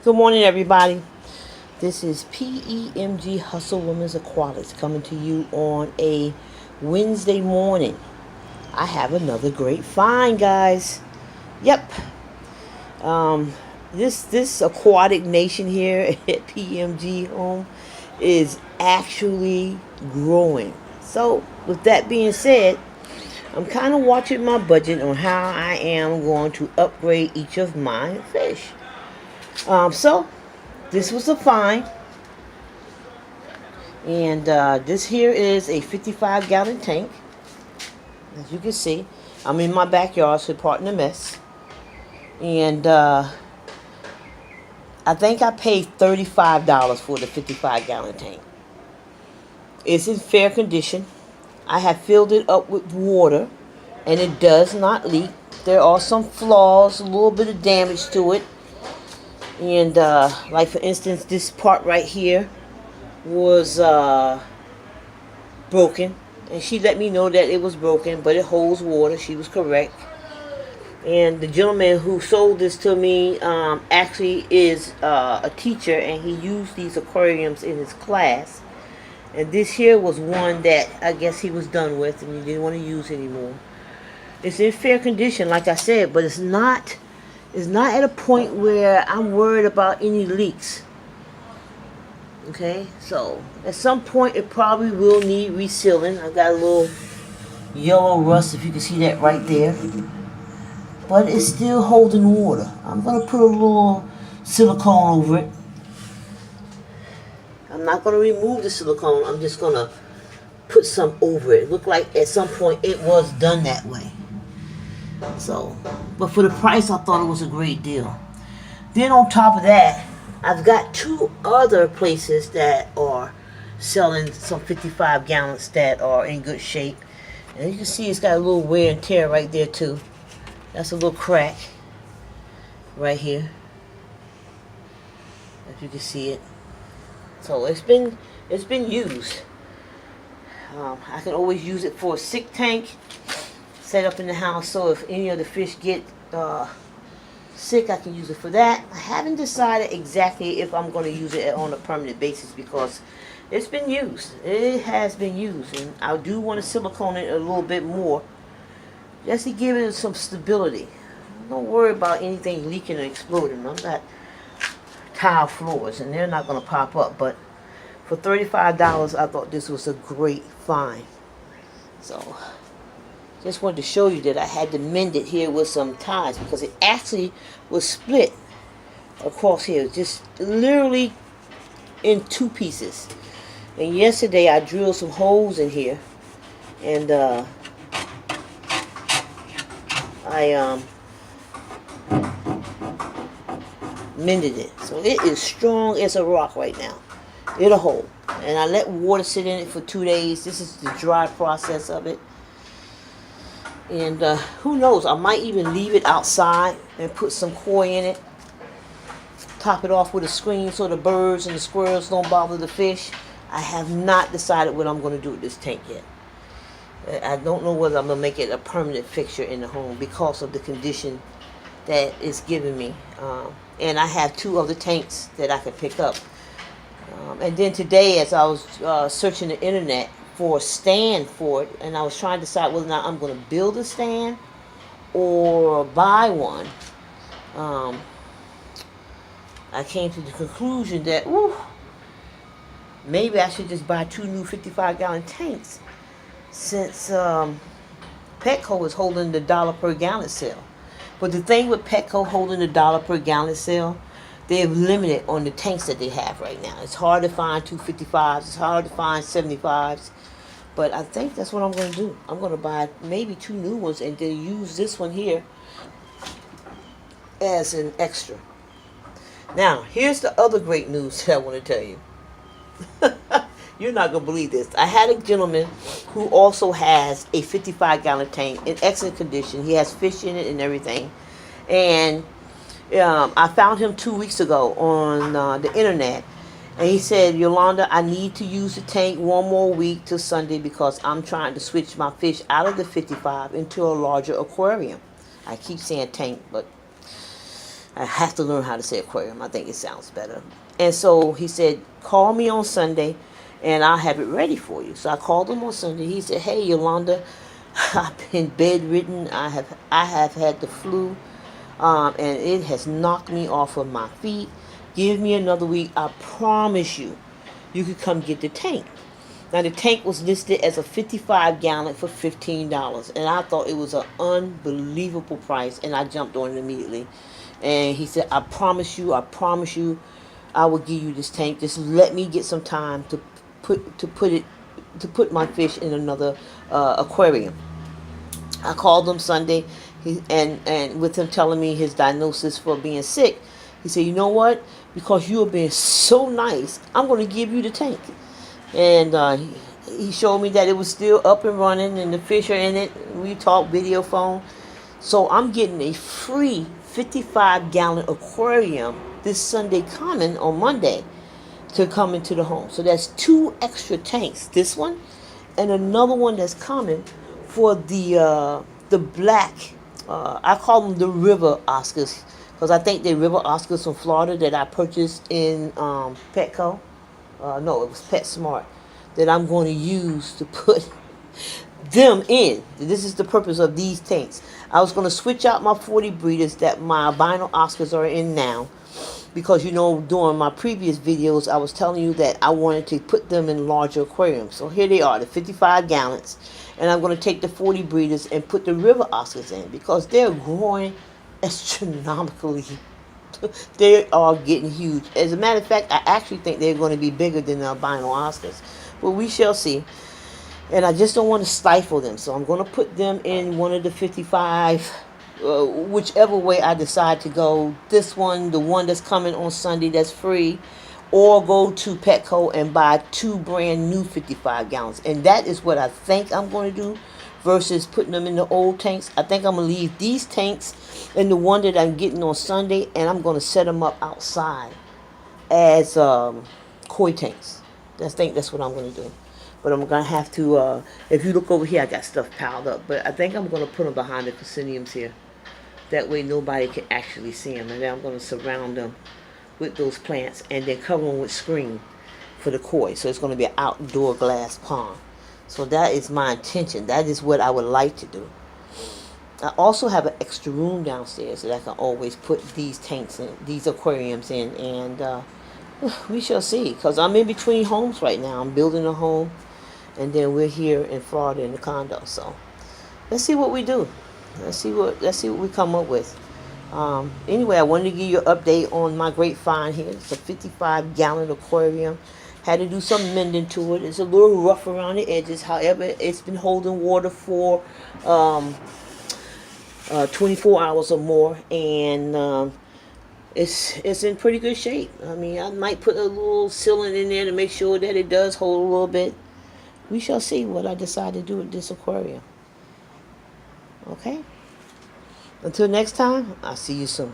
Good morning, everybody. This is PEMG Hustle Women's Aquatics coming to you on a Wednesday morning. I have another great find, guys. Yep. Um, this aquatic nation here at PEMG Home is actually growing. So, with that being said, I'm kind of watching my budget on how I am going to upgrade each of my fish. So this was a find, and this here is a 55-gallon tank. As you can see, I'm in my backyard, so pardon the mess. And I think I paid $35 for the 55-gallon tank. It's in fair condition. I have filled it up with water, and it does not leak. There are some flaws, a little bit of damage to it. And like for instance, this part right here was broken, and she let me know that it was broken, but it holds water. She was correct. And the gentleman who sold this to me actually is a teacher, and he used these aquariums in his class. And this here was one that I guess he was done with and he didn't want to use anymore. It's in fair condition, like I said, but it's not at a point where I'm worried about any leaks. Okay, so at some point it probably will need resealing. I've got a little yellow rust, if you can see that right there, but it's still holding water. I'm gonna put a little silicone over it. I'm not gonna remove the silicone, I'm just gonna put some over it. Look like at some point it was done that way. So, but for the price, I thought it was a great deal. Then on top of that, I've got two other places that are selling some 55 gallons that are in good shape. And you can see it's got a little wear and tear right there too. That's a little crack right here, if you can see it. So it's been used. I can always use it for a sick tank set up in the house, so if any of the fish get sick, I can use it for that. I haven't decided exactly if I'm going to use it on a permanent basis because it's been used. It has been used, and I do want to silicone it a little bit more just to give it some stability. Don't worry about anything leaking or exploding. I've got tile floors, and they're not going to pop up, but for $35, I thought this was a great find. So just wanted to show you that I had to mend it here with some ties because it actually was split across here, just literally in two pieces. And yesterday I drilled some holes in here, and I mended it. So it is strong as a rock right now. It'll hold. And I let water sit in it for 2 days. This is the dry process of it. And who knows, I might even leave it outside and put some koi in it. Top it off with a screen so the birds and the squirrels don't bother the fish. I have not decided what I'm going to do with this tank yet. I don't know whether I'm going to make it a permanent fixture in the home because of the condition that it's giving me. And I have two other tanks that I can pick up. And then today, as I was searching the internet for a stand for it, and I was trying to decide whether or not I'm going to build a stand or buy one, I came to the conclusion that maybe I should just buy two new 55-gallon tanks, since Petco is holding the $1 per gallon sale. But the thing with Petco holding the $1 per gallon sale, they're limited on the tanks that they have right now. It's hard to find 255s. It's hard to find 75s. But I think that's what I'm going to do. I'm going to buy maybe two new ones and then use this one here as an extra. Now, here's the other great news that I want to tell you. You're not going to believe this. I had a gentleman who also has a 55-gallon tank in excellent condition. He has fish in it and everything. And I found him 2 weeks ago on the internet. And he said, Yolanda, I need to use the tank one more week till Sunday because I'm trying to switch my fish out of the 55 into a larger aquarium. I keep saying tank, but I have to learn how to say aquarium. I think it sounds better. And so he said, call me on Sunday and I'll have it ready for you. So I called him on Sunday. He said, hey, Yolanda, I've been bedridden. I have had the flu, and it has knocked me off of my feet. Give me another week. I promise you, you could come get the tank. Now, the tank was listed as a 55-gallon for $15, and I thought it was an unbelievable price, and I jumped on it immediately. And he said, I promise you, I will give you this tank. Just let me get some time to put my fish in another aquarium. I called him Sunday, and with him telling me his diagnosis for being sick, he said, you know what? Because you have been so nice, I'm going to give you the tank. And he showed me that it was still up and running and the fish are in it. We talked video phone. So I'm getting a free 55-gallon aquarium this Sunday coming on Monday to come into the home. So that's 2 extra tanks. This one and another one that's coming for the black, I call them the river Oscars, because I think they're river Oscars from Florida that I purchased in Petco. No, it was PetSmart, that I'm going to use to put them in. This is the purpose of these tanks. I was going to switch out my 40 breeders that my albino Oscars are in now, because you know, during my previous videos I was telling you that I wanted to put them in larger aquariums. So here they are, the 55 gallons, and I'm going to take the 40 breeders and put the river Oscars in, because they're growing astronomically. They are getting huge. As a matter of fact, I actually think they're going to be bigger than the albino Oscars, but we shall see. And I just don't want to stifle them, so I'm going to put them in one of the 55, whichever way I decide to go. This one, the one that's coming on Sunday that's free, or go to Petco and buy 2 brand new 55 gallons. And that is what I think I'm going to do, versus putting them in the old tanks. I think I'm going to leave these tanks in the one that I'm getting on Sunday, and I'm going to set them up outside as koi tanks. I think that's what I'm going to do. But I'm going to have to, if you look over here, I got stuff piled up. But I think I'm going to put them behind the Cosiniums here. That way nobody can actually see them. And then I'm going to surround them with those plants and then cover them with screen for the koi. So it's going to be an outdoor glass pond. So that is my intention. That is what I would like to do. I also have an extra room downstairs that I can always put these tanks in, these aquariums in. And we shall see. Because I'm in between homes right now. I'm building a home. And then we're here in Florida in the condo. So let's see what we do. Let's see what we come up with. Anyway, I wanted to give you an update on my great find here. It's a 55-gallon aquarium. Had to do some mending to it. It's a little rough around the edges. However, it's been holding water for 24 hours or more, and it's in pretty good shape. I mean, I might put a little sealant in there to make sure that it does hold a little bit. We shall see what I decide to do with this aquarium. Okay? Until next time, I'll see you soon.